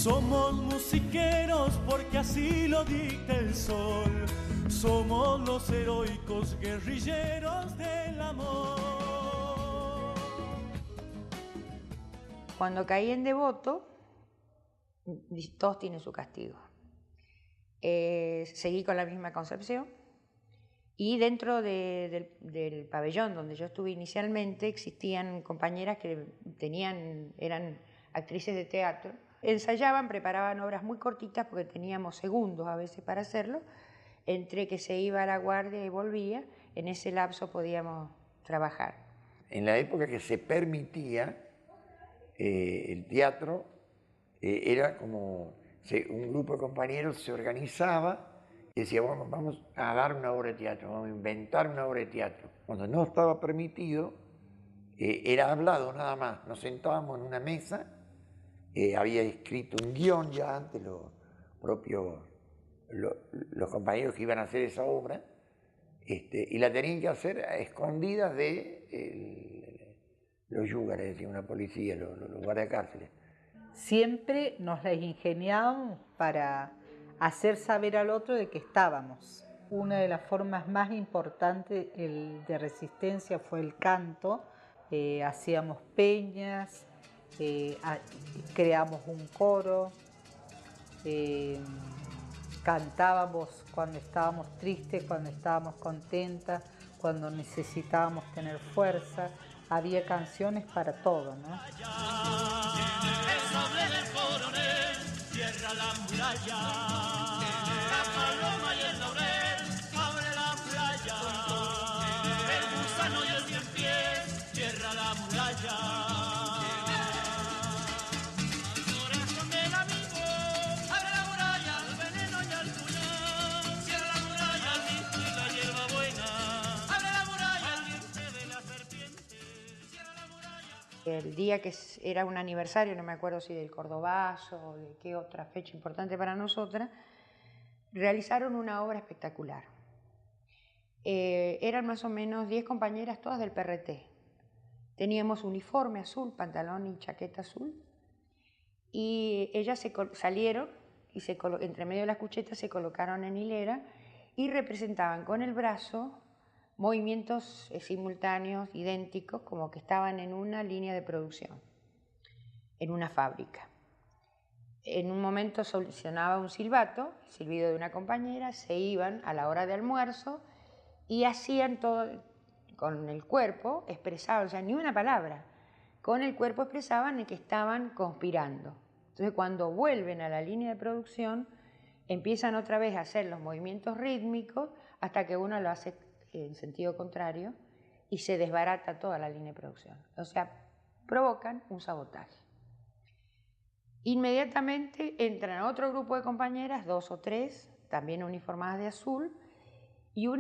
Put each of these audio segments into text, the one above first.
Somos musiqueros porque así lo dicta el sol. Somos los heroicos guerrilleros del amor. Cuando caí en Devoto, todos tienen su castigo. Seguí con la misma concepción y dentro del pabellón donde yo estuve inicialmente existían compañeras que eran actrices de teatro. Ensayaban, preparaban obras muy cortitas porque teníamos segundos a veces para hacerlo. Entre que se iba a la guardia y volvía, en ese lapso podíamos trabajar. En la época que se permitía el teatro, era como un grupo de compañeros se organizaba y decía, bueno, vamos a dar una obra de teatro, vamos a inventar una obra de teatro. Cuando no estaba permitido, era hablado nada más. Nos sentábamos en una mesa, había escrito un guión ya antes los compañeros que iban a hacer esa obra, y la tenían que hacer a escondidas de los yúgares, es decir, una policía, los guardacárceles. Siempre nos las ingeniábamos para hacer saber al otro de que estábamos. Una de las formas más importantes de resistencia fue el canto. Hacíamos peñas, creamos un coro, cantábamos cuando estábamos tristes, cuando estábamos contentas, cuando necesitábamos tener fuerza. Había canciones para todo, ¿no? El sable del coronel cierra la muralla. La paloma y el laurel abre la muralla. El gusano y el cien pies cierra la muralla. El día que era un aniversario, no me acuerdo si del Cordobazo o de qué otra fecha importante para nosotras, realizaron una obra espectacular. Eran más o menos 10 compañeras, todas del PRT. Teníamos uniforme azul, pantalón y chaqueta azul, y ellas salieron y entre medio de las cuchetas se colocaron en hilera y representaban con el brazo movimientos simultáneos, idénticos, como que estaban en una línea de producción, en una fábrica. En un momento sonaba un silbato, el silbido de una compañera, se iban a la hora de almuerzo y hacían todo con el cuerpo, expresaban, o sea, ni una palabra, con el cuerpo expresaban que estaban conspirando. Entonces, cuando vuelven a la línea de producción, empiezan otra vez a hacer los movimientos rítmicos hasta que uno lo hace en sentido contrario y se desbarata toda la línea de producción. O sea, provocan un sabotaje. Inmediatamente entran otro grupo de compañeras, 2 o 3, también uniformadas de azul, y yo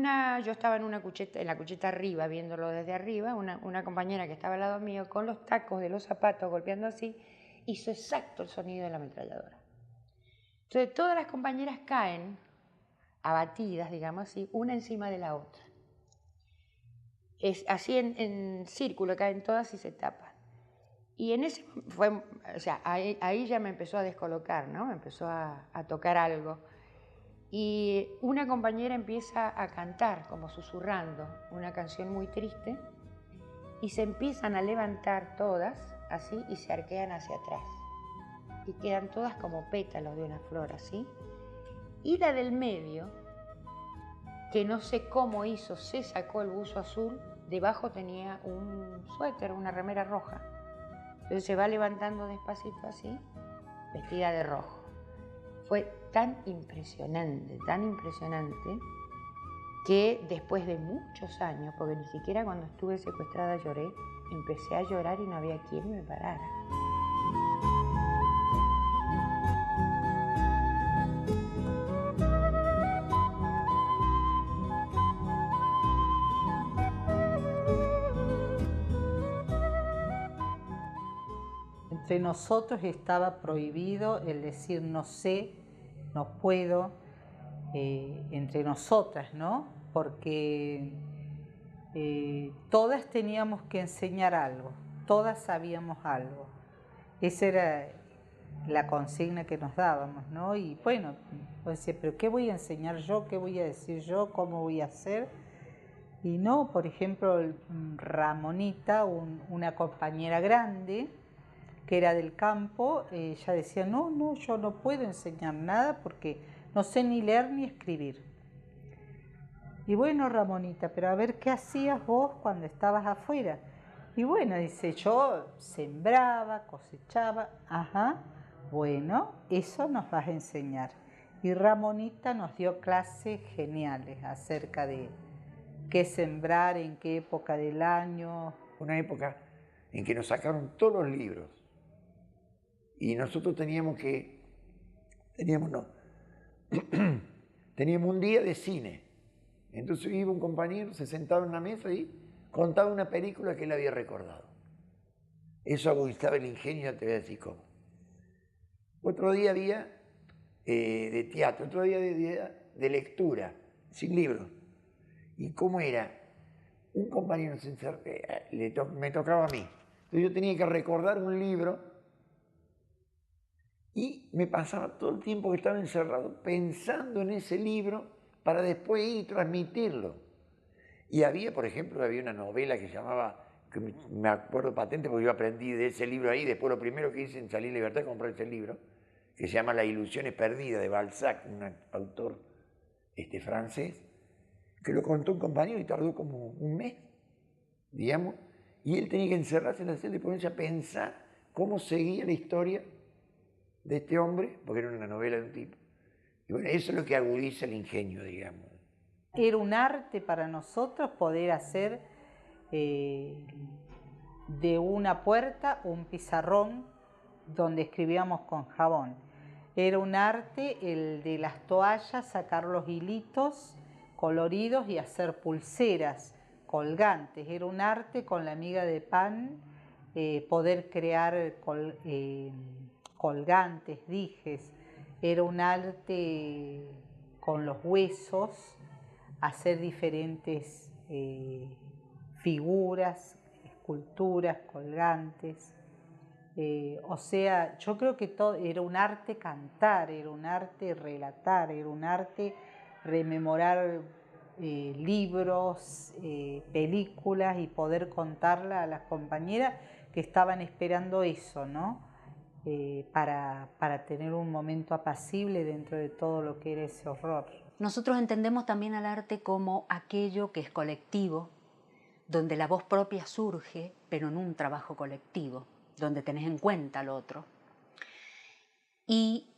estaba en la cucheta arriba, viéndolo desde arriba, una compañera que estaba al lado mío con los tacos de los zapatos golpeando así, hizo exacto el sonido de la ametralladora. Entonces todas las compañeras caen abatidas, digamos así, una encima de la otra. Es así en círculo, caen todas y se tapan. Y en ese ahí ya me empezó a descolocar, ¿no? Me empezó a tocar algo. Y una compañera empieza a cantar, como susurrando, una canción muy triste, y se empiezan a levantar todas, así, y se arquean hacia atrás. Y quedan todas como pétalos de una flor, así. Y la del medio, que no sé cómo hizo, se sacó el buzo azul, debajo tenía un suéter, una remera roja. Entonces se va levantando despacito así, vestida de rojo. Fue tan impresionante, que después de muchos años, porque ni siquiera cuando estuve secuestrada lloré, empecé a llorar y no había quien me parara. Entre nosotros estaba prohibido el decir no sé, no puedo, entre nosotras, ¿no? Porque todas teníamos que enseñar algo, todas sabíamos algo. Ese era la consigna que nos dábamos, ¿no? Y bueno, pues decía, pero ¿qué voy a enseñar yo? ¿Qué voy a decir yo? ¿Cómo voy a hacer? Y no, por ejemplo, Ramonita, una compañera grande que era del campo, ella decía, no, yo no puedo enseñar nada porque no sé ni leer ni escribir. Y bueno, Ramonita, pero a ver, ¿qué hacías vos cuando estabas afuera? Y bueno, dice, yo sembraba, cosechaba, ajá, bueno, eso nos vas a enseñar. Y Ramonita nos dio clases geniales acerca de qué sembrar, en qué época del año. Una época en que nos sacaron todos los libros y nosotros teníamos un día de cine. Entonces iba un compañero, se sentaba en una mesa y contaba una película que él había recordado. Eso agudizaba el ingenio, ya te voy a decir cómo. Otro día había de teatro, otro día de lectura, sin libros. ¿Y cómo era? Un compañero me tocaba a mí. Entonces yo tenía que recordar un libro y me pasaba todo el tiempo que estaba encerrado pensando en ese libro para después ir y transmitirlo. Y había, por ejemplo, una novela que se llamaba, que me acuerdo patente porque yo aprendí de ese libro ahí, después lo primero que hice en Salir en Libertad comprar ese libro, que se llama Las ilusiones perdidas, de Balzac, un autor francés, que lo contó un compañero y tardó como un mes, digamos, y él tenía que encerrarse en la celda y ponerse a pensar cómo seguía la historia de este hombre, porque era una novela de un tipo. Y bueno, eso es lo que agudiza el ingenio, digamos. Era un arte para nosotros poder hacer de una puerta un pizarrón donde escribíamos con jabón. Era un arte el de las toallas, sacar los hilitos coloridos y hacer pulseras colgantes. Era un arte con la miga de pan poder crear colgantes, dijes. Era un arte con los huesos, hacer diferentes figuras, esculturas, colgantes. O sea, yo creo que todo era un arte cantar, era un arte relatar, era un arte rememorar libros, películas y poder contarla a las compañeras que estaban esperando eso, ¿no? Para tener un momento apacible dentro de todo lo que era ese horror. Nosotros entendemos también al arte como aquello que es colectivo, donde la voz propia surge, pero en un trabajo colectivo, donde tenés en cuenta al otro. Y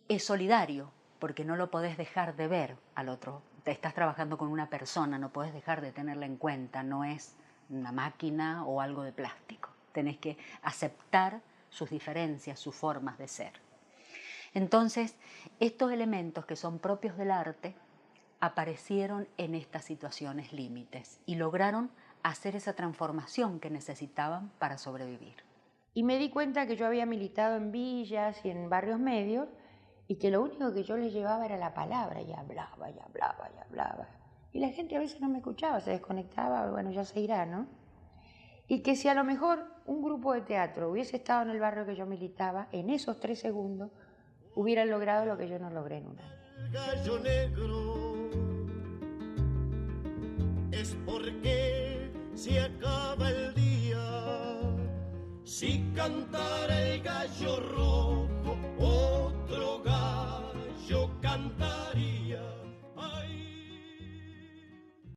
es solidario, porque no lo podés dejar de ver al otro. Te estás trabajando con una persona, no podés dejar de tenerla en cuenta, no es una máquina o algo de plástico. Tenés que aceptar sus diferencias, sus formas de ser. Entonces, estos elementos que son propios del arte aparecieron en estas situaciones límites y lograron hacer esa transformación que necesitaban para sobrevivir. Y me di cuenta que yo había militado en villas y en barrios medios y que lo único que yo les llevaba era la palabra, y hablaba, y hablaba, y hablaba. Y la gente a veces no me escuchaba, se desconectaba, bueno, ya se irá, ¿no? Y que si a lo mejor un grupo de teatro hubiese estado en el barrio que yo militaba, en esos 3 segundos hubieran logrado lo que yo no logré en un año. El gallo negro es porque se acaba el día. Si cantara el gallo rojo, otro gallo cantaría. Ay.